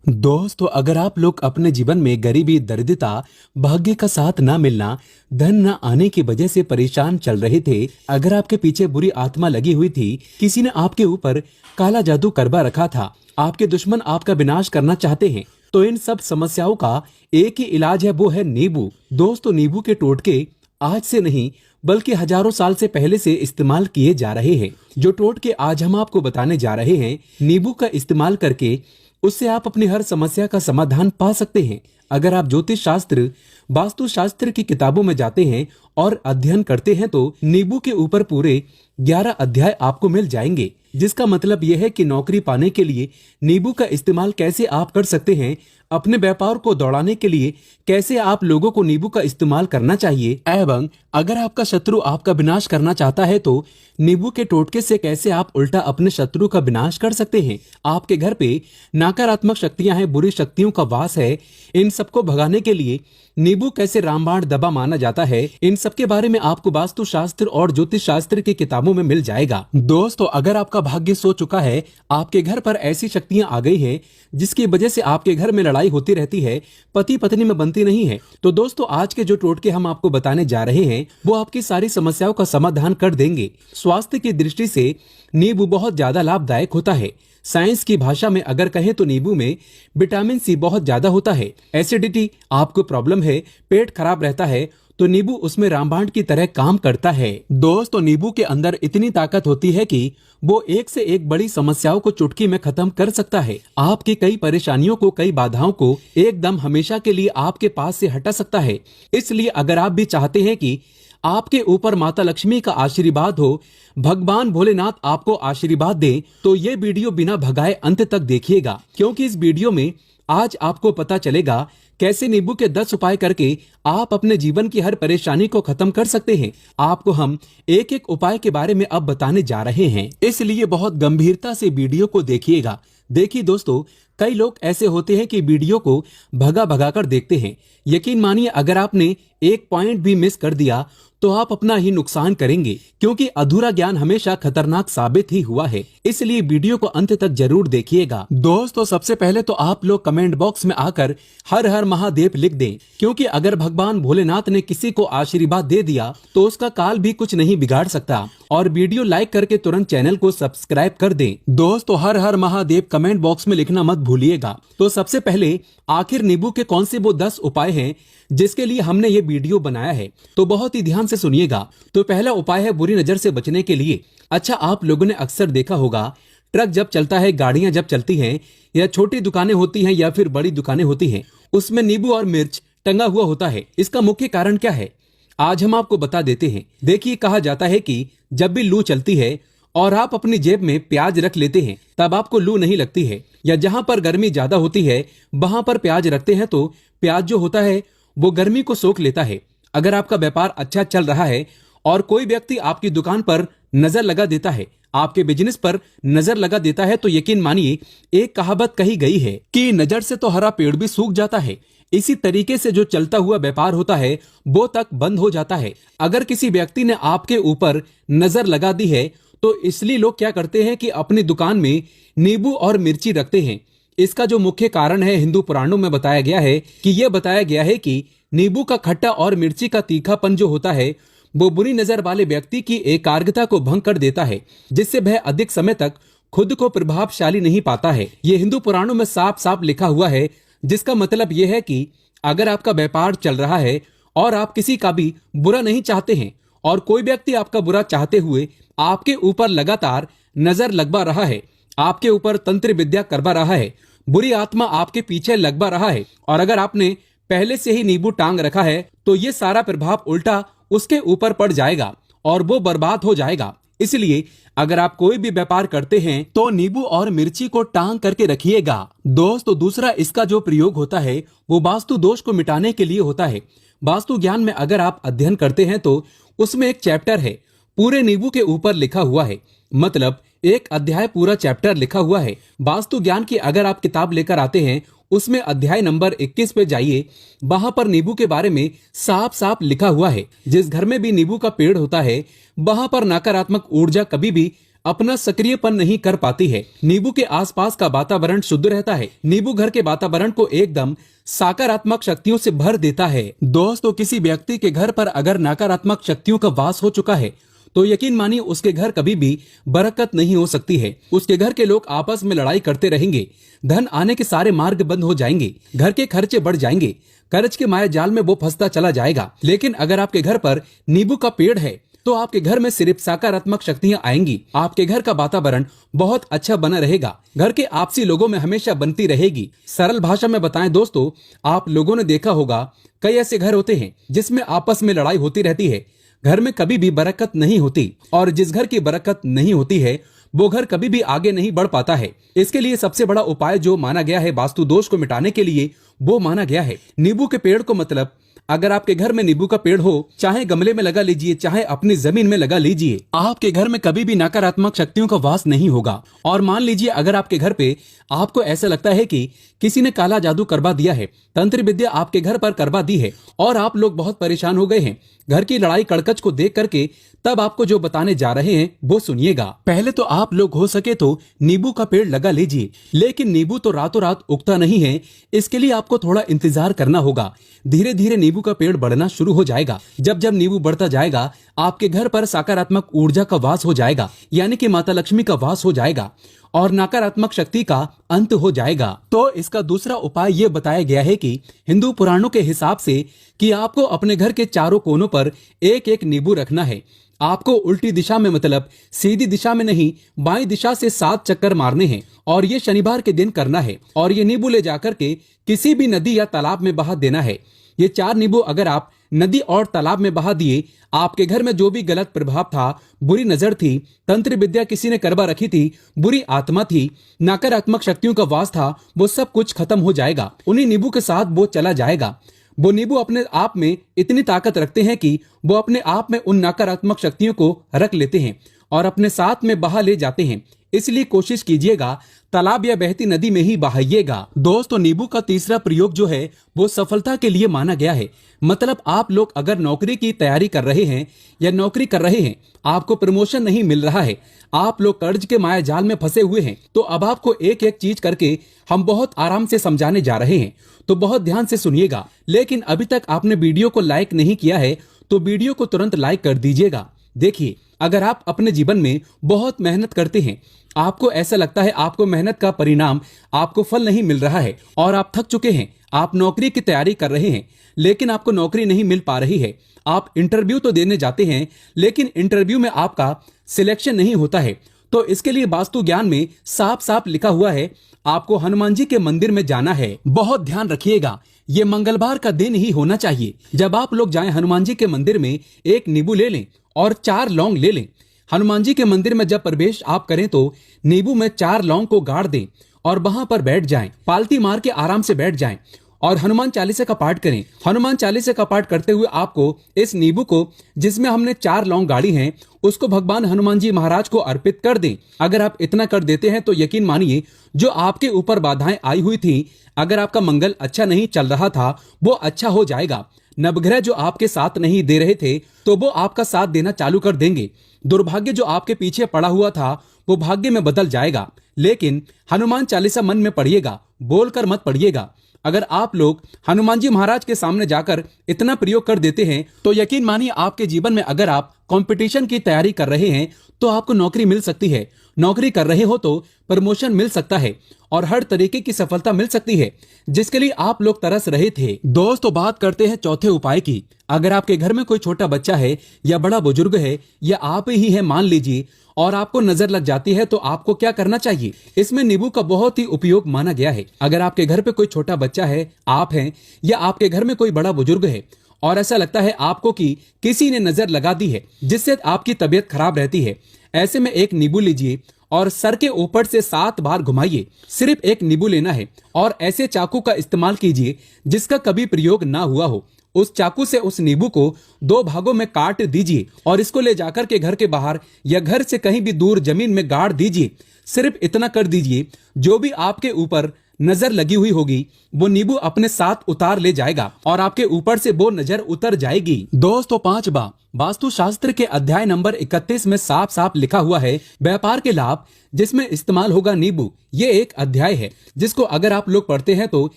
दोस्तों, अगर आप लोग अपने जीवन में गरीबी, दरिद्रता, भाग्य का साथ ना मिलना, धन न आने की वजह से परेशान चल रहे थे, अगर आपके पीछे बुरी आत्मा लगी हुई थी, किसी ने आपके ऊपर काला जादू करवा रखा था, आपके दुश्मन आपका विनाश करना चाहते हैं, तो इन सब समस्याओं का एक ही इलाज है, वो है नींबू। दोस्तों, नींबू के टोटके आज से नहीं बल्कि हजारों साल से पहले से इस्तेमाल किए जा रहे हैं। जो टोटके आज हम आपको बताने जा रहे हैं, नींबू का इस्तेमाल करके उससे आप अपनी हर समस्या का समाधान पा सकते हैं। अगर आप ज्योतिष शास्त्र, वास्तु शास्त्र की किताबों में जाते हैं और अध्ययन करते हैं तो नींबू के ऊपर पूरे 11 अध्याय आपको मिल जाएंगे, जिसका मतलब यह है कि नौकरी पाने के लिए नींबू का इस्तेमाल कैसे आप कर सकते हैं, अपने व्यापार को दौड़ाने के लिए कैसे आप लोगों को नींबू का इस्तेमाल करना चाहिए, एवं अगर आपका शत्रु आपका विनाश करना चाहता है तो नींबू के टोटके से कैसे आप उल्टा अपने शत्रु का विनाश कर सकते हैं। आपके घर पे नकारात्मक शक्तियां हैं, बुरी शक्तियों का वास है, इन सबको भगाने के लिए नींबू कैसे रामबाण दवा माना जाता है, इन सब के बारे में आपको वास्तु शास्त्र और ज्योतिष शास्त्र की किताबों में मिल जाएगा। दोस्तों, अगर आपका भाग्य सो चुका है, आपके घर पर ऐसी शक्तियां आ गई हैं जिसकी वजह से आपके घर में लड़ाई होती रहती है, पति पत्नी में बनती नहीं है, तो दोस्तों आज के जो टोटके हम आपको बताने जा रहे हैं वो आपकी सारी समस्याओं का समाधान कर देंगे। स्वास्थ्य की दृष्टि से नींबू बहुत ज्यादा लाभदायक होता है। साइंस की भाषा में अगर कहें तो नींबू में विटामिन सी बहुत ज्यादा होता है। एसिडिटी आपको प्रॉब्लम है, पेट खराब रहता है, तो नींबू उसमें रामबाण की तरह काम करता है। दोस्तों, नींबू के अंदर इतनी ताकत होती है कि वो एक से एक बड़ी समस्याओं को चुटकी में खत्म कर सकता है। आपकी कई परेशानियों को, कई बाधाओं को एकदम हमेशा के लिए आपके पास से हटा सकता है। इसलिए अगर आप भी चाहते हैं कि आपके ऊपर माता लक्ष्मी का आशीर्वाद हो, भगवान भोलेनाथ आपको आशीर्वाद दें, तो ये वीडियो बिना भगाए अंत तक देखिएगा, क्योंकि इस वीडियो में आज आपको पता चलेगा कैसे नींबू के 10 उपाय करके आप अपने जीवन की हर परेशानी को खत्म कर सकते हैं। आपको हम एक एक उपाय के बारे में अब बताने जा रहे हैं, इसलिए बहुत गंभीरता से वीडियो को देखिएगा। देखिए दोस्तों, कई लोग ऐसे होते हैं कि वीडियो को भगा भगा कर देखते हैं। यकीन मानिए, अगर आपने एक पॉइंट भी मिस कर दिया तो आप अपना ही नुकसान करेंगे, क्योंकि अधूरा ज्ञान हमेशा खतरनाक साबित ही हुआ है। इसलिए वीडियो को अंत तक जरूर देखिएगा। दोस्तों, सबसे पहले तो आप लोग कमेंट बॉक्स में आकर हर हर महादेव लिख दें, क्योंकि अगर भगवान भोलेनाथ ने किसी को आशीर्वाद दे दिया तो उसका काल भी कुछ नहीं बिगाड़ सकता। और वीडियो लाइक करके तुरंत चैनल को सब्सक्राइब कर दें। दोस्तों, हर हर महादेव कमेंट बॉक्स में लिखना मत भूलिएगा। तो सबसे पहले आखिर नींबू के कौन से वो 10 उपाय हैं जिसके लिए हमने ये वीडियो बनाया है, तो बहुत ही ध्यान से सुनिएगा। तो पहला उपाय है बुरी नजर से बचने के लिए। अच्छा, आप लोगों ने अक्सर देखा होगा, ट्रक जब चलता है, गाड़ियां जब चलती हैं, या छोटी दुकानें होती हैं या फिर बड़ी दुकानें होती हैं, उसमें नींबू और मिर्च टंगा हुआ होता है। इसका मुख्य कारण क्या है, आज हम आपको बता देते हैं। देखिए, कहा जाता है कि जब भी लू चलती है और आप अपनी जेब में प्याज रख लेते हैं, तब आपको लू नहीं लगती है। या जहां पर गर्मी ज्यादा होती है वहां पर प्याज रखते हैं तो प्याज जो होता है वो गर्मी को सोख लेता है। अगर आपका व्यापार अच्छा चल रहा है और कोई व्यक्ति आपकी दुकान पर नजर लगा देता है, आपके बिजनेस पर नजर लगा देता है, तो यकीन मानिए, एक कहावत कही गई है कि नजर से तो हरा पेड़ भी सूख जाता है। इसी तरीके से जो चलता हुआ व्यापार होता है वो तक बंद हो जाता है। अगर किसी व्यक्ति ने आपके ऊपर नजर लगा दी है तो इसलिए लोग क्या करते हैं कि अपनी दुकान में नींबू और मिर्ची रखते हैं। इसका जो मुख्य कारण है, हिंदू पुराणों में बताया गया है कि यह बताया गया है कि नींबू का खट्टा और मिर्ची का तीखापन जो होता है वो बुरी नजर वाले व्यक्ति की एकाग्रता को भंग कर देता है, जिससे वह अधिक समय तक खुद को प्रभावशाली नहीं पाता है। ये हिंदू पुराणों में साफ साफ लिखा हुआ है, जिसका मतलब यह है कि अगर आपका व्यापार चल रहा है और आप किसी का भी बुरा नहीं चाहते हैं और कोई व्यक्ति आपका बुरा चाहते हुए आपके ऊपर लगातार नजर लगवा रहा है, आपके ऊपर तंत्र विद्या करवा रहा है, बुरी आत्मा आपके पीछे लगवा रहा है, और अगर आपने पहले से ही नींबू टांग रखा है तो ये सारा प्रभाव उल्टा उसके ऊपर पड़ जाएगा और वो बर्बाद हो जाएगा। इसलिए अगर आप कोई भी व्यापार करते हैं तो नींबू और मिर्ची को टांग करके रखिएगा। दोस्तों, दूसरा इसका जो प्रयोग होता है वो वास्तु दोष को मिटाने के लिए होता है। वास्तु ज्ञान में अगर आप अध्ययन करते हैं तो उसमें एक चैप्टर है पूरे नींबू के ऊपर लिखा हुआ है, मतलब एक अध्याय पूरा चैप्टर लिखा हुआ है। वास्तु ज्ञान की अगर आप किताब लेकर आते हैं उसमें अध्याय नंबर 21 पे जाइए, वहां पर नींबू के बारे में साफ साफ लिखा हुआ है। जिस घर में भी नींबू का पेड़ होता है वहां पर नकारात्मक ऊर्जा कभी भी अपना सक्रियपन नहीं कर पाती है। नींबू के आसपास का वातावरण शुद्ध रहता है। नींबू घर के वातावरण को एकदम सकारात्मक शक्तियों से भर देता है। दोस्तों, किसी व्यक्ति के घर पर अगर नकारात्मक शक्तियों का वास हो चुका है तो यकीन मानिए उसके घर कभी भी बरकत नहीं हो सकती है। उसके घर के लोग आपस में लड़ाई करते रहेंगे, धन आने के सारे मार्ग बंद हो जाएंगे, घर के खर्चे बढ़ जाएंगे, कर्ज के माया जाल में वो फंसता चला जाएगा। लेकिन अगर आपके घर पर नींबू का पेड़ है तो आपके घर में सिर्फ सकारात्मक शक्तियां आएंगी। आपके घर का वातावरण बहुत अच्छा बना रहेगा। घर के आपसी लोगों में हमेशा बनती रहेगी। सरल भाषा में बताएं दोस्तों, आप लोगों ने देखा होगा कई ऐसे घर होते हैं जिसमें आपस में लड़ाई होती रहती है। घर में कभी भी बरकत नहीं होती और जिस घर की बरकत नहीं होती है वो घर कभी भी आगे नहीं बढ़ पाता है। इसके लिए सबसे बड़ा उपाय जो माना गया है वास्तु दोष को मिटाने के लिए, वो माना गया है नींबू के पेड़ को। मतलब अगर आपके घर में नींबू का पेड़ हो, चाहे गमले में लगा लीजिए, चाहे अपनी जमीन में लगा लीजिए, आपके घर में कभी भी नकारात्मक शक्तियों का वास नहीं होगा। और मान लीजिए अगर आपके घर पे आपको ऐसा लगता है कि किसी ने काला जादू करवा दिया है, तंत्र विद्या आपके घर पर करवा दी है और आप लोग बहुत परेशान हो गए हैं घर की लड़ाई कड़कच को देख करके, तब आपको जो बताने जा रहे हैं वो सुनिएगा। पहले तो आप लोग हो सके तो नींबू का पेड़ लगा लीजिए, लेकिन नींबू तो रातों रात उगता नहीं है। इसके लिए आपको थोड़ा इंतजार करना होगा। धीरे धीरे नींबू का पेड़ बढ़ना शुरू हो जाएगा। जब जब नींबू बढ़ता जाएगा आपके घर पर सकारात्मक ऊर्जा का वास हो जाएगा, यानी कि माता लक्ष्मी का वास हो जाएगा और नकारात्मक शक्ति का अंत हो जाएगा। तो इसका दूसरा उपाय ये बताया गया है कि हिंदू पुराणों के हिसाब से कि आपको अपने घर के चारों कोनों पर एक एक नींबू रखना है। आपको उल्टी दिशा में, मतलब सीधी दिशा में नहीं, बाईं दिशा से 7 चक्कर मारने हैं और ये शनिवार के दिन करना है। और ये नींबू ले जाकर के किसी भी नदी या तालाब में बहा देना है। ये 4 नींबू अगर आप नदी और तालाब में बहा दिए, आपके घर में जो भी गलत प्रभाव था, बुरी नजर थी, तंत्र विद्या किसी ने करवा रखी थी, बुरी आत्मा थी, नकारात्मक शक्तियों का वास था, वो सब कुछ खत्म हो जाएगा। उन्हीं नींबू के साथ वो चला जाएगा। वो नींबू अपने आप में इतनी ताकत रखते हैं कि वो अपने आप में उन नकारात्मक शक्तियों को रख लेते हैं और अपने साथ में बहा ले जाते हैं। इसलिए कोशिश कीजिएगा तालाब या बहती नदी में ही बहाइएगा। दोस्तों, नींबू का तीसरा प्रयोग जो है वो सफलता के लिए माना गया है। मतलब आप लोग अगर नौकरी की तैयारी कर रहे हैं या नौकरी कर रहे हैं, आपको प्रमोशन नहीं मिल रहा है, आप लोग कर्ज के माया जाल में फंसे हुए हैं, तो अब आपको एक एक चीज करके हम बहुत आराम से समझाने जा रहे हैं, तो बहुत ध्यान से सुनिएगा। लेकिन अभी तक आपने वीडियो को लाइक नहीं किया है तो वीडियो को तुरंत लाइक कर दीजिएगा। देखिए, अगर आप अपने जीवन में बहुत मेहनत करते हैं, आपको ऐसा लगता है आपको मेहनत का परिणाम, आपको फल नहीं मिल रहा है और आप थक चुके हैं, आप नौकरी की तैयारी कर रहे हैं लेकिन आपको नौकरी नहीं मिल पा रही है, आप इंटरव्यू तो देने जाते हैं लेकिन इंटरव्यू में आपका सिलेक्शन नहीं होता है, तो इसके लिए वास्तु ज्ञान में साफ साफ लिखा हुआ है आपको हनुमान जी के मंदिर में जाना है। बहुत ध्यान रखिएगा, ये मंगलवार का दिन ही होना चाहिए। जब आप लोग जाएं हनुमान जी के मंदिर में, एक नींबू ले लें और 4 लौंग ले लें। हनुमान जी के मंदिर में जब प्रवेश आप करें तो नींबू में 4 लौंग को गाड़ दें और वहां पर बैठ जाएं, पालती मार के आराम से बैठ जाएं और हनुमान चालीसा का पाठ करें। हनुमान चालीसा का पाठ करते हुए आपको इस नींबू को, जिसमें हमने 4 लौंग गाड़ी हैं, उसको भगवान हनुमान जी महाराज को अर्पित कर दें। अगर आप इतना कर देते हैं तो यकीन मानिए जो आपके ऊपर बाधाएं आई हुई थी, अगर आपका मंगल अच्छा नहीं चल रहा था, वो अच्छा हो जाएगा। नवग्रह जो आपके साथ नहीं दे रहे थे तो वो आपका साथ देना चालू कर देंगे। दुर्भाग्य जो आपके पीछे पड़ा हुआ था वो भाग्य में बदल जाएगा। लेकिन हनुमान चालीसा मन में पढ़िएगा, बोलकर मत पढ़िएगा। अगर आप लोग हनुमान जी महाराज के सामने जाकर इतना प्रयोग कर देते हैं तो यकीन मानिए आपके जीवन में, अगर आप कंपटीशन की तैयारी कर रहे हैं तो आपको नौकरी मिल सकती है, नौकरी कर रहे हो तो प्रमोशन मिल सकता है और हर तरीके की सफलता मिल सकती है जिसके लिए आप लोग तरस रहे थे। दोस्तों, बात करते हैं चौथे उपाय की। अगर आपके घर में कोई छोटा बच्चा है या बड़ा बुजुर्ग है या आप ही है मान लीजिए, और आपको नजर लग जाती है तो आपको क्या करना चाहिए? इसमें नींबू का बहुत ही उपयोग माना गया है। अगर आपके घर पे कोई छोटा बच्चा है, आप हैं, या आपके घर में कोई बड़ा बुजुर्ग है और ऐसा लगता है आपको कि किसी ने नजर लगा दी है जिससे आपकी तबीयत खराब रहती है, ऐसे में एक नींबू लीजिए और सर के ऊपर से 7 बार घुमाइए। सिर्फ एक नींबू लेना है और ऐसे चाकू का इस्तेमाल कीजिए जिसका कभी प्रयोग ना हुआ हो। उस चाकू से उस नींबू को 2 भागों में काट दीजिए और इसको ले जाकर के घर के बाहर या घर से कहीं भी दूर जमीन में गाड़ दीजिए। सिर्फ इतना कर दीजिए, जो भी आपके ऊपर नजर लगी हुई होगी वो नींबू अपने साथ उतार ले जाएगा और आपके ऊपर से वो नजर उतर जाएगी। दोस्तों 5वां, वास्तु शास्त्र के अध्याय नंबर 31 में साफ साफ लिखा हुआ है व्यापार के लाभ जिसमें इस्तेमाल होगा नींबू। ये एक अध्याय है जिसको अगर आप लोग पढ़ते हैं तो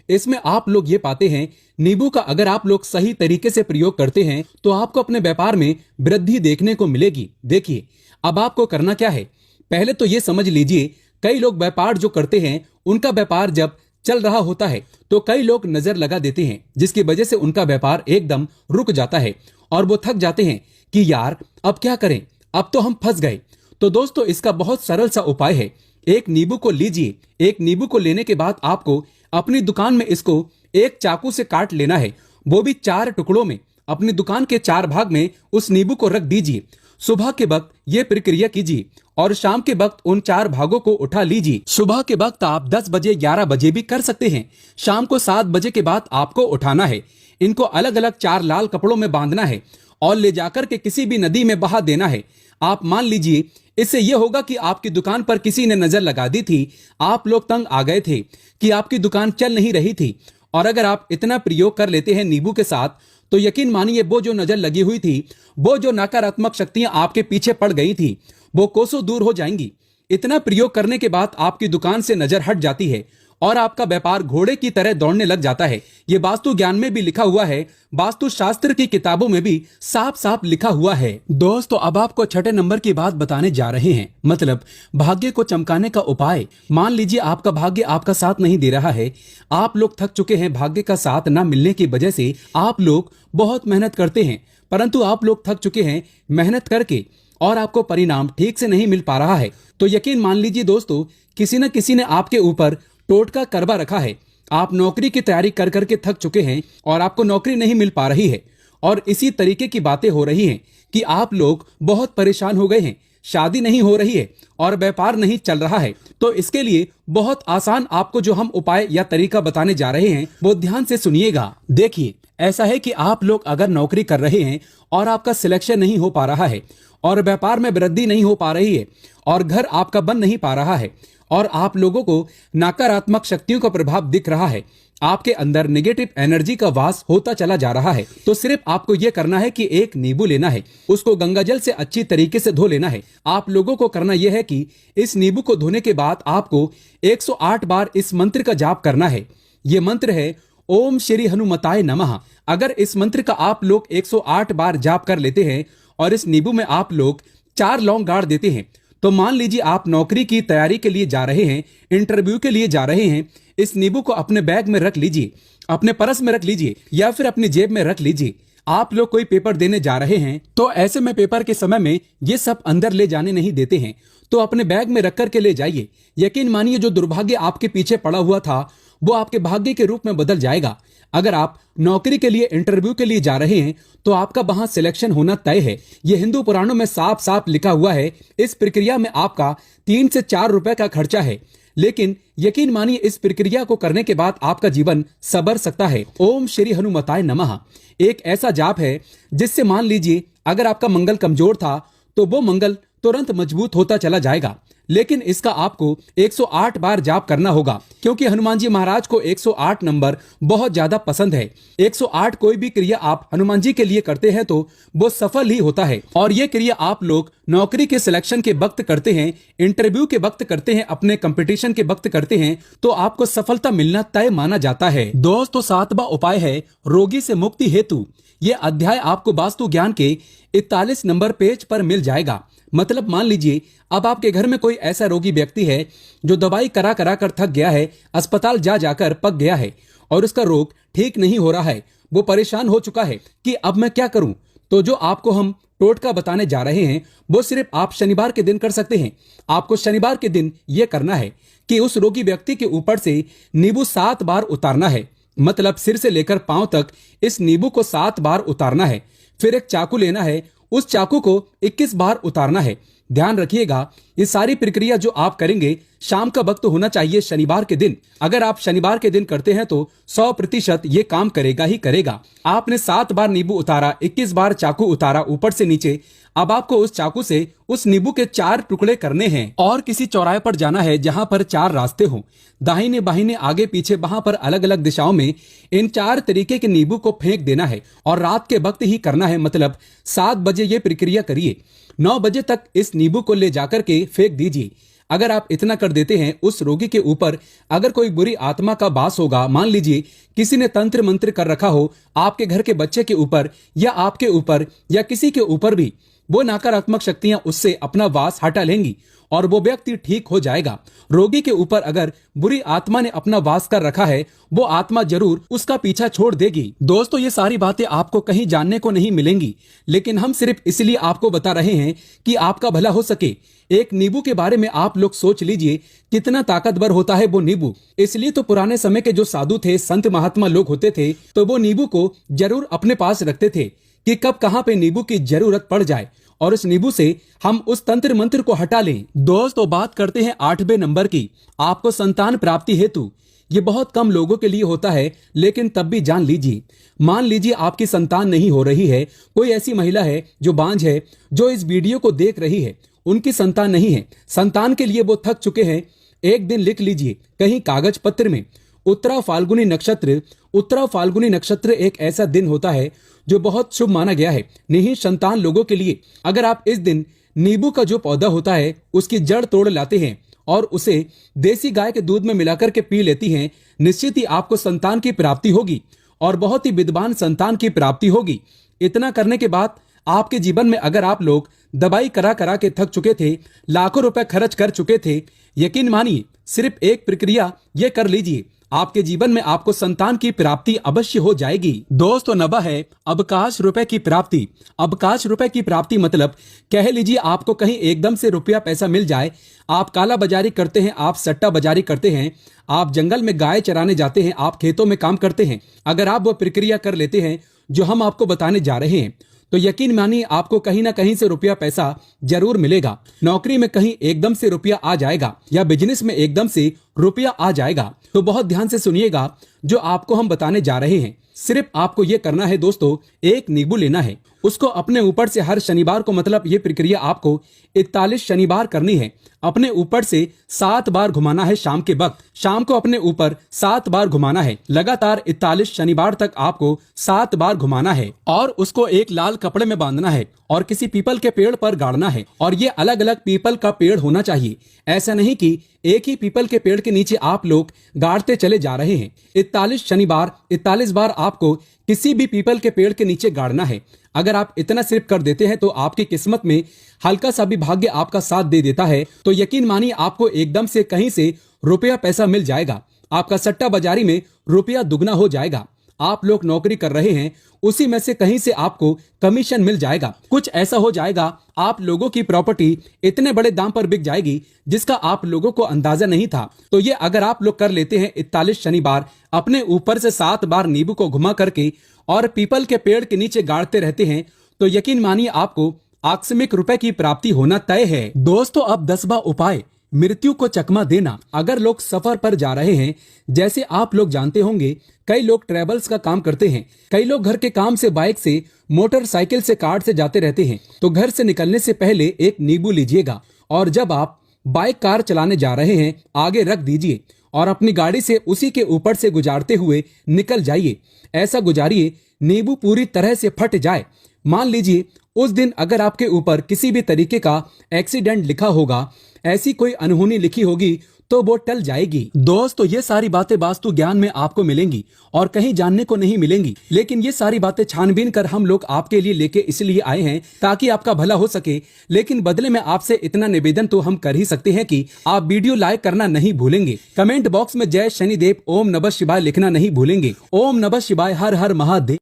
इसमें आप लोग ये पाते हैं नींबू का अगर आप लोग सही तरीके से प्रयोग करते हैं तो आपको अपने व्यापार में वृद्धि देखने को मिलेगी। देखिए अब आपको करना क्या है, पहले तो ये समझ लीजिए कई लोग व्यापार जो करते हैं उनका व्यापार जब चल रहा होता है तो कई लोग नजर लगा देते हैं जिसकी वजह से उनका व्यापार एकदम रुक जाता है और वो थक जाते हैं कि यार अब क्या करें, अब तो हम फंस गए। तो दोस्तों इसका बहुत सरल सा उपाय है, एक नींबू को लीजिए। एक नींबू को लेने के बाद आपको अपनी दुकान में इसको एक चाकू से काट लेना है, वो भी 4 टुकड़ों में। अपनी दुकान के 4 भाग में उस नींबू को रख दीजिए। सुबह के वक्त ये प्रक्रिया कीजिए और शाम के वक्त उन 4 भागों को उठा लीजिए। सुबह के वक्त आप 10 बजे 11 बजे भी कर सकते हैं। शाम को 7 बजे के बाद आपको उठाना है। इनको अलग अलग 4 लाल कपड़ों में बांधना है और ले जाकर के किसी भी नदी में बहा देना है। आप मान लीजिए इससे यह होगा कि आपकी दुकान पर किसी ने नजर लगा दी थी, आप लोग तंग आ गए थे कि आपकी दुकान चल नहीं रही थी, और अगर आप इतना प्रयोग कर लेते हैं नींबू के साथ तो यकीन मानिए वो जो नजर लगी हुई थी, वो जो नकारात्मक शक्तियां आपके पीछे पड़ गई थी, वो कोसों दूर हो जाएंगी। इतना प्रयोग करने के बाद आपकी दुकान से नजर हट जाती है और आपका व्यापार घोड़े की तरह दौड़ने लग जाता है। ये वास्तु ज्ञान में भी लिखा हुआ है, वास्तु शास्त्र की किताबों में भी साफ साफ लिखा हुआ है। दोस्तों अब आपको 6ठे नंबर की बात बताने जा रहे हैं, मतलब भाग्य को चमकाने का उपाय। मान लीजिए आपका भाग्य आपका साथ नहीं दे रहा है, आप लोग थक चुके हैं भाग्य का साथ न मिलने की वजह से। आप लोग बहुत मेहनत करते हैं परंतु आप लोग थक चुके हैं मेहनत करके और आपको परिणाम ठीक से नहीं मिल पा रहा है। तो यकीन मान लीजिए दोस्तों किसी न किसी ने आपके ऊपर टोटका करवा रखा है। आप नौकरी की तैयारी कर करके थक चुके हैं और आपको नौकरी नहीं मिल पा रही है, और इसी तरीके की बातें हो रही हैं कि आप लोग बहुत परेशान हो गए हैं, शादी नहीं हो रही है और व्यापार नहीं चल रहा है। तो इसके लिए बहुत आसान आपको जो हम उपाय या तरीका बताने जा रहे हैं वो ध्यान से सुनिएगा। देखिए ऐसा है कि आप लोग अगर नौकरी कर रहे हैं और आपका सिलेक्शन नहीं हो पा रहा है और व्यापार में वृद्धि नहीं हो पा रही है और घर आपका बन नहीं पा रहा है और आप लोगों को नकारात्मक शक्तियों का प्रभाव दिख रहा है, आपके अंदर नेगेटिव एनर्जी का वास होता चला जा रहा है, तो सिर्फ आपको यह करना है कि एक नींबू लेना है, उसको गंगाजल से अच्छी तरीके से धो लेना है। आप लोगों को करना यह है कि इस नींबू को धोने के बाद आपको 108 बार इस मंत्र का जाप करना है। ये मंत्र है ओम श्री हनुमताय नमः। अगर इस मंत्र का आप लोग 108 बार जाप कर लेते हैं और इस नींबू में आप लोग 4 लौंग गाड़ देते हैं, तो मान लीजिए आप नौकरी की तैयारी के लिए जा रहे हैं, इंटरव्यू के लिए जा रहे हैं, इस नींबू को अपने बैग में रख लीजिए, अपने पर्स में रख लीजिए या फिर अपनी जेब में रख लीजिए। आप लोग कोई पेपर देने जा रहे हैं तो ऐसे में पेपर के समय में ये सब अंदर ले जाने नहीं देते हैं, तो अपने बैग में रख करके ले जाइए। यकीन मानिए जो दुर्भाग्य आपके पीछे पड़ा हुआ था वो आपके भाग्य के रूप में बदल जाएगा। अगर आप नौकरी के लिए इंटरव्यू के लिए जा रहे हैं तो आपका वहां सिलेक्शन होना तय है। यह हिंदू पुराणों में साफ साफ लिखा हुआ है। इस प्रक्रिया में आपका 3 से 4 रुपए का खर्चा है, लेकिन यकीन मानिए इस प्रक्रिया को करने के बाद आपका जीवन संवर सकता है। ओम श्री हनुमताय नमः एक ऐसा जाप है जिससे मान लीजिए अगर आपका मंगल कमजोर था तो वो मंगल तुरंत मजबूत होता चला जाएगा, लेकिन इसका आपको 108 बार जाप करना होगा, क्योंकि हनुमान जी महाराज को 108 नंबर बहुत ज्यादा पसंद है। 108 कोई भी क्रिया आप हनुमान जी के लिए करते हैं तो वो सफल ही होता है। और ये क्रिया आप लोग नौकरी के सिलेक्शन के वक्त करते हैं, इंटरव्यू के वक्त करते हैं, अपने कंपटीशन के वक्त करते हैं, तो आपको सफलता मिलना तय माना जाता है। दोस्तों 7वां उपाय है रोगी से मुक्ति हेतु। ये अध्याय आपको वास्तु ज्ञान के 41 नंबर पेज पर मिल जाएगा। मतलब मान लीजिए अब आपके घर में कोई ऐसा रोगी व्यक्ति है जो दवाई करा करा कर थक गया है, अस्पताल जा जाकर पक गया है और उसका रोग ठीक नहीं हो रहा है, वो परेशान हो चुका है कि अब मैं क्या करूं। तो जो आपको हम टोटका बताने जा रहे हैं वो सिर्फ आप शनिवार के दिन कर सकते हैं। आपको शनिवार के दिन यह करना है कि उस रोगी व्यक्ति के ऊपर से नींबू 7 बार उतारना है, मतलब सिर से लेकर पांव तक इस नींबू को 7 बार उतारना है। फिर एक चाकू लेना है, उस चाकू को 21 बार उतारना है। ध्यान रखिएगा ये सारी प्रक्रिया जो आप करेंगे शाम का वक्त होना चाहिए शनिवार के दिन। अगर आप शनिवार के दिन करते हैं तो 100% ये काम करेगा ही करेगा। आपने 7 बार नींबू उतारा, 21 बार चाकू उतारा ऊपर से नीचे। अब आपको उस चाकू से उस नींबू के 4 टुकड़े करने हैं और किसी चौराहे पर जाना है जहां पर 4 रास्ते हों, दाहिने बाहिने आगे पीछे, वहां पर अलग अलग दिशाओं में इन 4 तरीके के नींबू को फेंक देना है और रात के वक्त ही करना है। मतलब 7 बजे ये प्रक्रिया करिए, 9 बजे तक इस नींबू को ले जाकर के फेंक दीजिए। अगर आप इतना कर देते हैं, उस रोगी के ऊपर अगर कोई बुरी आत्मा का वास होगा, मान लीजिए किसी ने तंत्र मंत्र कर रखा हो आपके घर के बच्चे के ऊपर या आपके ऊपर या किसी के ऊपर भी, वो नकारात्मक शक्तियां उससे अपना वास हटा लेंगी और वो व्यक्ति ठीक हो जाएगा। रोगी के ऊपर अगर बुरी आत्मा ने अपना वास कर रखा है, वो आत्मा जरूर उसका पीछा छोड़ देगी। दोस्तों, ये सारी बातें आपको कहीं जानने को नहीं मिलेंगी, लेकिन हम सिर्फ इसलिए आपको बता रहे हैं कि आपका भला हो सके। एक नींबू के बारे में आप लोग सोच लीजिए कितना ताकतवर होता है वो नींबू। इसलिए तो पुराने समय के जो साधु थे, संत महात्मा लोग होते थे, तो वो नींबू को जरूर अपने पास रखते थे कि कब कहां पे नींबू की जरूरत पड़ जाए और उस नींबू से हम उस तंत्र मंत्र को हटा लें। दोस्तों, बात करते हैं 8वें नंबर की, आपको संतान प्राप्ति हेतु। ये बहुत कम लोगों के लिए होता है, लेकिन तब भी जान लीजिए। मान लीजिए आपकी संतान नहीं हो रही है, कोई ऐसी महिला है जो बांझ है, जो इस वीडियो को देख रही है, उनकी संतान नहीं है, संतान के लिए वो थक चुके हैं। एक दिन लिख लीजिए कहीं कागज पत्र में, उत्तरा फाल्गुनी नक्षत्र। उत्तरा फाल्गुनी नक्षत्र एक ऐसा दिन होता है जो बहुत शुभ माना गया है नहीं संतान लोगों के लिए। अगर आप इस दिन नींबू का जो पौधा होता है उसकी जड़ तोड़ लाते हैं और उसे देसी गाय के दूध में मिलाकर के पी लेती हैं, निश्चित ही आपको संतान की प्राप्ति होगी और बहुत ही विद्वान संतान की प्राप्ति होगी। इतना करने के बाद आपके जीवन में अगर आप लोग दवाई करा करा के थक चुके थे, लाखों रुपए खर्च कर चुके थे, यकीन मानिए सिर्फ एक प्रक्रिया ये कर लीजिए, आपके जीवन में आपको संतान की प्राप्ति अवश्य हो जाएगी। दोस्तों, 9वां है अवकाश रुपए की प्राप्ति। अवकाश रुपए की प्राप्ति मतलब कह लीजिए आपको कहीं एकदम से रुपया पैसा मिल जाए। आप काला बाजारी करते हैं, आप सट्टा बाजारी करते हैं, आप जंगल में गाय चराने जाते हैं, आप खेतों में काम करते हैं। अगर आप वो प्रक्रिया कर लेते हैं जो हम आपको बताने जा रहे हैं, तो यकीन मानिए आपको कहीं ना कहीं से रुपया पैसा जरूर मिलेगा। नौकरी में कहीं एकदम से रुपया आ जाएगा या बिजनेस में एकदम से रुपया आ जाएगा। तो बहुत ध्यान से सुनिएगा जो आपको हम बताने जा रहे हैं। सिर्फ आपको ये करना है दोस्तों, एक नींबू लेना है, उसको अपने ऊपर से हर शनिवार को, मतलब ये प्रक्रिया आपको 41 शनिवार करनी है। अपने ऊपर से 7 बार घुमाना है शाम के वक्त, शाम को अपने ऊपर 7 बार घुमाना है। लगातार 41 शनिवार तक आपको 7 बार घुमाना है और उसको एक लाल कपड़े में बांधना है और किसी पीपल के पेड़ पर गाड़ना है। और ये अलग अलग पीपल का पेड़ होना चाहिए, ऐसा नहीं कि एक ही पीपल के पेड़ के नीचे आप लोग गाड़ते चले जा रहे हैं। 41 शनिवार 41 बार आपको किसी भी पीपल के पेड़ के नीचे गाड़ना है। अगर आप इतना सिर्फ कर देते हैं तो आपकी किस्मत में हल्का सा भी भाग्य आपका साथ दे देता है, तो यकीन मानिए आपको एकदम से कहीं से रुपया पैसा मिल जाएगा। आपका सट्टा बाजारी में रुपया दुगना हो जाएगा। आप लोग नौकरी कर रहे हैं, उसी में से कहीं से आपको कमीशन मिल जाएगा। कुछ ऐसा हो जाएगा, आप लोगों की प्रॉपर्टी इतने बड़े दाम पर बिक जाएगी जिसका आप लोगों को अंदाजा नहीं था। तो ये अगर आप लोग कर लेते हैं 41 शनिवार, अपने ऊपर से 7 बार नींबू को घुमा करके और पीपल के पेड़ के नीचे गाड़ते रहते हैं, तो यकीन मानिए आपको आकस्मिक रुपए की प्राप्ति होना तय है। दोस्तों, अब 10वां उपाय, मृत्यु को चकमा देना। अगर लोग सफर पर जा रहे हैं, जैसे आप लोग जानते होंगे कई लोग ट्रेवल्स का काम करते हैं, कई लोग घर के काम से बाइक से, मोटरसाइकिल से, कार से जाते रहते हैं, तो घर से निकलने से पहले एक नींबू लीजिएगा और जब आप बाइक कार चलाने जा रहे हैं आगे रख दीजिए और अपनी गाड़ी से उसी के ऊपर से गुजारते हुए निकल जाइए। ऐसा गुजारिए नींबू पूरी तरह से फट जाए। मान लीजिए उस दिन अगर आपके ऊपर किसी भी तरीके का एक्सीडेंट लिखा होगा, ऐसी कोई अनहोनी लिखी होगी, तो वो टल जाएगी। दोस्तों, ये सारी बातें वास्तु ज्ञान में आपको मिलेंगी और कहीं जानने को नहीं मिलेंगी, लेकिन ये सारी बातें छानबीन कर हम लोग आपके लिए लेके इसलिए आए हैं ताकि आपका भला हो सके। लेकिन बदले में आपसे इतना निवेदन तो हम कर ही सकते हैं कि आप वीडियो लाइक करना नहीं भूलेंगे, कमेंट बॉक्स में जय शनिदेव ओम नमः शिवाय लिखना नहीं भूलेंगे। ओम नमः शिवाय, हर हर महादेव।